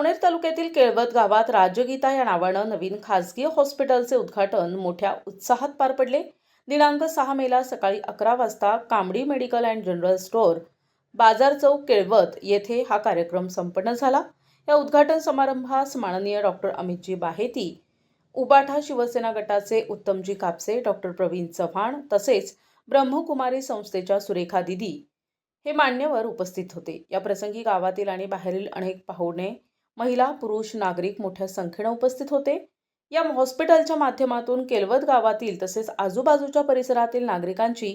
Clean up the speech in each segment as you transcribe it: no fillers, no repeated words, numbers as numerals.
सावनेर तालुक्यातील केळवद गावात राजगीता या नावानं नवीन खासगी हॉस्पिटलचे उद्घाटन मोठ्या उत्साहात पार पडले। दिनांक 6 मेला सकाळी 11 वाजता Kamdi medical and general store, बाजार चौक, केळवद येथे हा कार्यक्रम संपन्न झाला। या उद्घाटन समारंभास माननीय डॉक्टर अमितजी बाहेती, उबाठा शिवसेना गटाचे उत्तमजी कापसे, डॉक्टर प्रवीण चव्हाण तसेच ब्रह्मकुमारी संस्थेच्या सुरेखा दिदी हे मान्यवर उपस्थित होते। या प्रसंगी गावातील आणि बाहेरील अनेक पाहुणे, महिला, पुरुष, नागरिक मोठ्या संख्येने उपस्थित होते। या हॉस्पिटलच्या माध्यमातून केळवद गावातील तसेच आजूबाजूच्या परिसरातील नागरिकांची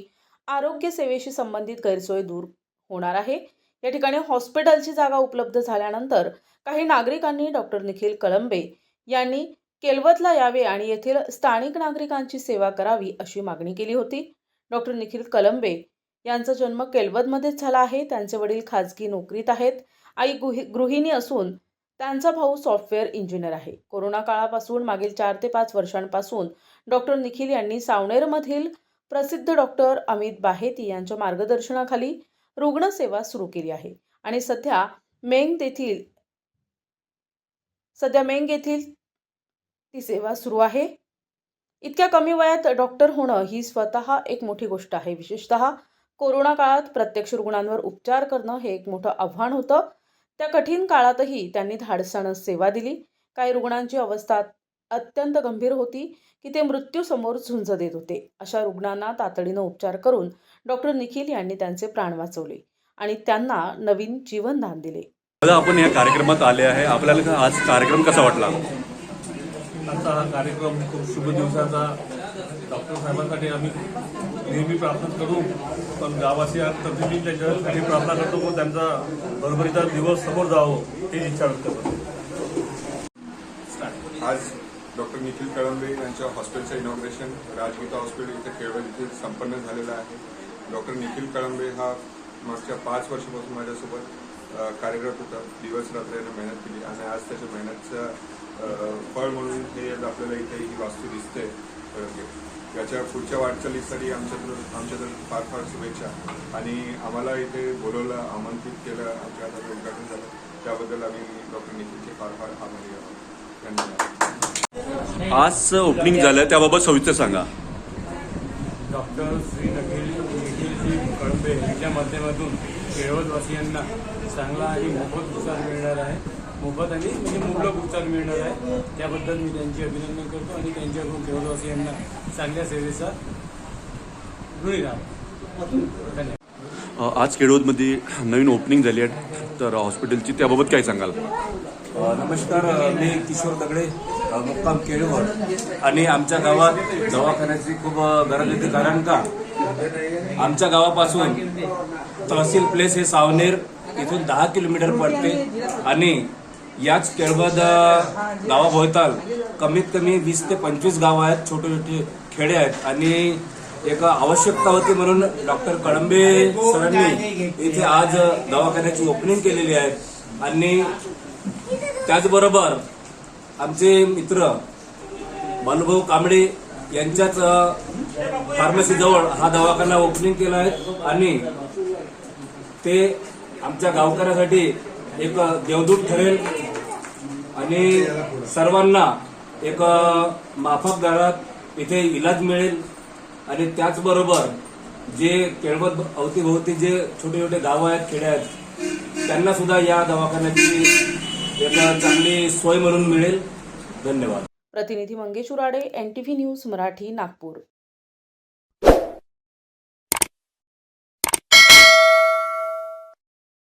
आरोग्य सेवेशी संबंधित गैरसोय दूर होणार आहे। या ठिकाणी हॉस्पिटलची जागा उपलब्ध झाल्यानंतर काही नागरिकांनी डॉक्टर निखिल कळंबे यांनी केळवदला यावे आणि येथील स्थानिक नागरिकांची सेवा करावी अशी मागणी केली होती। डॉक्टर निखिल कळंबे यांचा जन्म केळवदमध्येच झाला आहे। त्यांचे वडील खाजगी नोकरीत आहेत, आई गृहिणी असून त्यांचा भाऊ सॉफ्टवेअर इंजिनियर आहे। कोरोना काळापासून मागील 4 ते 5 वर्षांपासून डॉक्टर निखिल यांनी सावनेरमधील प्रसिद्ध डॉक्टर अमित बाहेती यांच्या मार्गदर्शनाखाली रुग्णसेवा सुरू केली आहे आणि सध्या मेंग येथील ती सेवा सुरू आहे। इतक्या कमी वयात डॉक्टर होणं ही स्वतः एक मोठी गोष्ट आहे। विशेषतः कोरोना काळात प्रत्यक्ष रुग्णांवर उपचार करणं हे एक मोठं आव्हान होतं। त्या कठीण काळातही त्यांनी धाडसानं सेवा दिली। काही रुग्णांची अवस्था अत्यंत गंभीर होती की ते मृत्यूसमोर झुंज देत होते। अशा रुग्णांना तातडीनं उपचार करून डॉक्टर निखिल यांनी त्यांचे प्राण वाचवले आणि त्यांना नवीन जीवनदान दिले। आपण या कार्यक्रमात आले आहे, आपल्याला आज कार्यक्रम कसा वाटला? आजचा हा कार्यक्रम खूप शुभ दिवसाचा डॉक्टर साहेबांसाठी आम्ही नेहमी प्रार्थना करू, पण गावासीयांतर्फे मी त्यांच्यासाठी प्रार्थना करतो की त्यांचा बरोबरीचा दिवस समोर जावं ही इच्छा व्यक्त करतो। आज डॉक्टर निखिल कळंबे यांच्या हॉस्पिटलचं इनॉग्रेशन राजगीता हॉस्पिटल इथे केळवद येथे संपन्न झालेलं आहे। डॉक्टर निखिल कळंबे हा मागच्या 5 वर्षापासून माझ्यासोबत कार्यरत होता, दिवस रात्र मेहनत केली आणि आज त्याच्या मेहनतचं फळ म्हणून हे आपल्याला इथे ही वास्तू दिसते। याच्या पुढच्या वाटचालीसाठी आमच्यातर्फे फार फार शुभेच्छा आणि आम्हाला इथे बोलवलं, आमंत्रित केलं, आमच्या हातात उद्घाटन झालं, त्याबद्दल आम्ही डॉक्टर निखिलचे फार फार आभारी आहोत। धन्यवाद। आज ओपनिंग झालं, त्याबाबत सविस्तर सांगा। डॉक्टर श्री निखिलजी कळंबे यांच्या माध्यमातून केळवदवासियांना चांगला आणि मोफत उपचार मिळणार आहे, मोफत आणि म्हणजे मुबलक उपचार मिळणार आहे। त्याबद्दल मी त्यांचे अभिनंदन करतो आणि त्यांच्याकडून केळवदवासियांना चांगल्या सेवेचा ऋणी राहावं। धन्यवाद। आज केळवदमध्ये नवीन ओपनिंग झाली आहे तर हॉस्पिटलची, त्याबाबत काय सांगाल? नमस्कार, मी किशोर दगडे, मुक्काम केळवद आणि आमच्या गावात दवाखान्याची खूप गरज होती, कारण का आमच्या गावापासून तहसील प्लेस हे सावनेर इथून 10 किलोमीटर पडते आणि याच केळवद गावाभोवताल कमीत कमी 20 ते 25 गाव आहेत, छोटे छोटे खेडे आहेत आणि एक आवश्यकता होती म्हणून डॉक्टर कळंबे सरांनी इथे आज दवाखान्याची ओपनिंग केलेली आहे आणि त्याचबरोबर आमचे मित्र बालूभाऊ कांबळे यांच्याच फार्मसीजवळ हा दवाखाना ओपनिंग केला आहे आणि ते आमच्या गावकऱ्यासाठी एक देवदूत ठरेल आणि सर्वांना एक माफक दरात इथे इलाज मिळेल आणि त्याचबरोबर जे केळवद अवतीभोवती जे छोटे छोटे गावं आहेत, खेडे आहेत, त्यांना सुद्धा या दवाखान्याची एक चांगली सोय म्हणून मिळेल। धन्यवाद। प्रतिनिधी मंगेश उराडे, NTV न्यूज मराठी, नागपूर।